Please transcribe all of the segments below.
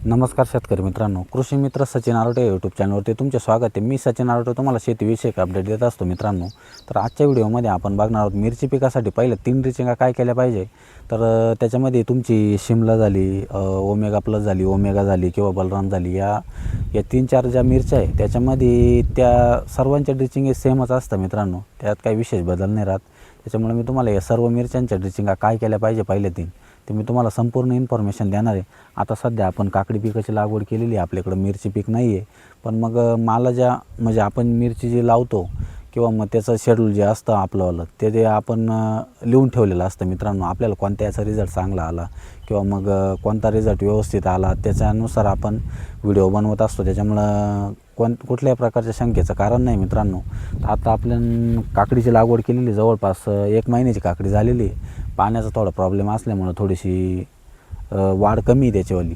नमस्कार शेतकरी मित्रांनो, कृषी मित्र सचिन आरोटे यूट्यूब चॅनलवरती तुमचे स्वागत आहे। मी सचिन आरोटे तुम्हाला शेतीविषयक अपडेट देत असतो मित्रांनो। तर आजच्या व्हिडिओमध्ये आपण बघणार आहोत मिरची पिकासाठी पहिले 3 ड्रिचिंगा काय केल्या पाहिजे। तर त्याच्यामध्ये तुमची शिमला झाली, ओमेगा प्लस झाली, ओमेगा झाली किंवा बलराम झाली, या 3-4 ज्या मिरच्या आहे त्याच्यामध्ये त्या सर्वांच्या ड्रिचिंग हे सेमच असतं मित्रांनो, त्यात काही विशेष बदल नाही राहत। त्याच्यामुळे मी तुम्हाला या सर्व मिरच्यांच्या ड्रिचिंगा काय केल्या पाहिजे पहिले 3 ते मी तुम्हाला संपूर्ण इन्फॉर्मेशन देणार आहे। आता सध्या आपण काकडी पिकाची लागवड केलेली आहे, आपल्याकडे मिरची पीक नाही आहे, पण मग मला ज्या म्हणजे आपण मिरची जी लावतो किंवा मग त्याचं शेड्यूल जे असतं आपलंवालं ते आपण लिहून ठेवलेलं असतं मित्रांनो। आपल्याला कोणत्या याचा रिझल्ट चांगला आला किंवा मग कोणता रिझल्ट व्यवस्थित आला त्याच्यानुसार आपण व्हिडिओ बनवत असतो। त्याच्यामुळं कुठल्याही प्रकारच्या शंकेचं कारण नाही मित्रांनो। तर आता आपण काकडीची लागवड केलेली जवळपास 1 महिन्याची काकडी झालेली आहे। पाण्याचा थोडा प्रॉब्लेम असल्यामुळं थोडीशी वाढ कमी आहे त्याच्यावाली।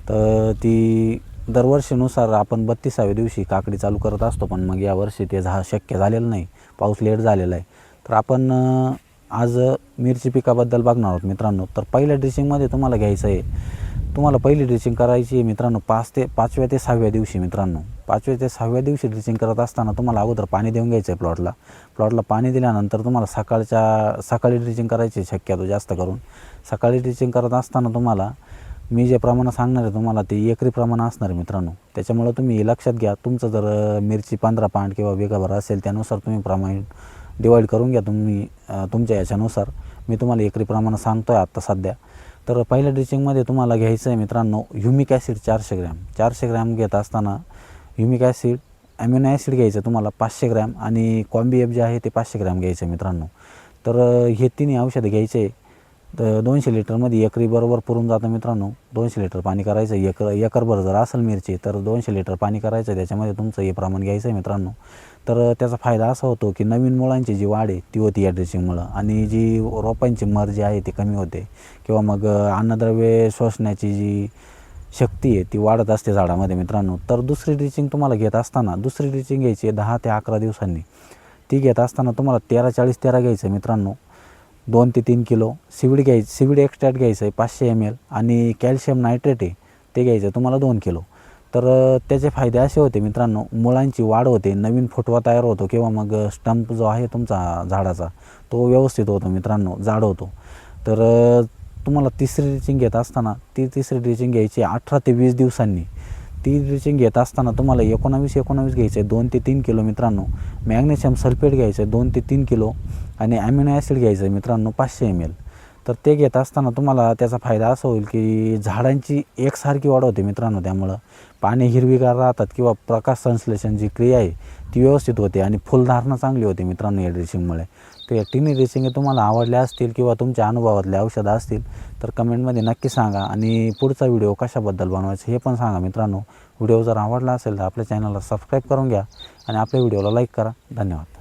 तर ती दरवर्षीनुसार आपण 32व्या दिवशी काकडी चालू करत असतो, पण मग यावर्षी ते शक्य झालेलं नाही, पाऊस लेट झालेला आहे। तर आपण आज मिरची पिकाबद्दल बघणार आहोत मित्रांनो। तर पहिल्या ड्रिचिंगमध्ये तुम्हाला घ्यायचं आहे, तुम्हाला पहिली ड्रिचिंग करायची आहे मित्रांनो 5व्या ते 6व्या दिवशी मित्रांनो। 5व्या ते 6व्या दिवशी ड्रिचिंग करत असताना तुम्हाला अगोदर पाणी देऊन घ्यायचं आहे प्लॉटला पाणी दिल्यानंतर तुम्हाला सकाळी ड्रिचिंग करायची शक्यतो जास्त करून। सकाळी ड्रिचिंग करत असताना तुम्हाला मी जे प्रमाण सांगणार आहे तुम्हाला ते एकरी प्रमाण असणार आहे मित्रांनो। त्याच्यामुळे तुम्ही लक्षात घ्या, तुमचं जर मिरची 15 पांड किंवा बिगाभर असेल त्यानुसार तुम्ही प्रमाण डिवाईड करून घ्या तुम्ही तुमच्या याच्यानुसार। मी तुम्हाला एकरी प्रमाण सांगतो आहे आत्ता सध्या। तर पहिल्या ड्रिचिंगमध्ये तुम्हाला घ्यायचं आहे मित्रांनो ह्युमिक ॲसिड 400 ग्रॅम। 400 ग्रॅम घेत असताना ह्युमिक ॲसिड, ॲमिनो ॲसिड घ्यायचं तुम्हाला 500 ग्रॅम आणि कॉम्बी एफ जे आहे ते 500 ग्रॅम घ्यायचं मित्रांनो। तर हे तिन्ही औषधं घ्यायचे। तर 200 लिटरमध्ये एकरी बरोबर पुरून जातं मित्रांनो। 200 लिटर पाणी करायचं, एकरभर जर असेल मिरची तर 200 लिटर पाणी करायचं, त्याच्यामध्ये तुमचं हे प्रमाण घ्यायचं आहे मित्रांनो। तर त्याचा फायदा असा होतो की नवीन मुळांची जी वाढ आहे ती होती या ड्रिचिंगमुळं, आणि जी रोपांची मर जी आहे ती कमी होते किंवा मग अन्नद्रव्ये शोषण्याची जी शक्ती आहे ती वाढत असते झाडामध्ये मित्रांनो। तर दुसरी ड्रिचिंग तुम्हाला घेत असताना दुसरी ड्रिचिंग घ्यायची आहे 10 ते 11 दिवसांनी। ती घेत असताना तुम्हाला 13-40-13 घ्यायचं आहे मित्रांनो। 2 ते 3 किलो सीवीड एक्स्ट्रॅक्ट घ्यायचं आहे 500 ml, आणि कॅल्शियम नायट्रेट आहे ते घ्यायचं आहे तुम्हाला 2 किलो। तर त्याचे फायदे असे होते मित्रांनो, मुळांची वाढ होते, नवीन फुटवा तयार होतो किंवा मग स्टंप जो आहे तुमचा झाडाचा तो व्यवस्थित होतो मित्रांनो, जाड होतो। तर तुम्हाला तिसरी ड्रिचिंग घेत असताना ती तिसरी ड्रिचिंग घ्यायची 18 ते 20 दिवसांनी। ती ड्रिचिंग घेत असताना तुम्हाला 19 घ्यायचं आहे 2 ते 3 किलो मित्रांनो। मॅग्नेशियम सल्फेट घ्यायचं आहे 2 ते 3 किलो, आणि ॲमिनो ॲसिड घ्यायचं आहे मित्रांनो 500 ml। तर ते घेत असताना तुम्हाला त्याचा फायदा असा होईल की झाडांची एकसारखी वाढ होते मित्रांनो। त्यामुळं पाने हिरवीगार राहतात किंवा प्रकाश संश्लेषण जी क्रिया आहे ती व्यवस्थित होते आणि फुलधारणा चांगली होते मित्रांनो या ड्रिचिंगमुळे। तर या तिन्ही ड्रिचिंग तुम्हाला आवडल्या असतील किंवा तुमच्या अनुभवातले औषधं असतील तर कमेंटमध्ये नक्की सांगा, आणि पुढचा व्हिडिओ कशाबद्दल बनवायचं हे पण सांगा मित्रांनो। व्हिडिओ जर आवडला असेल तर आपल्या चॅनलला सबस्क्राईब करून घ्या आणि आपल्या व्हिडिओला लाईक करा। धन्यवाद।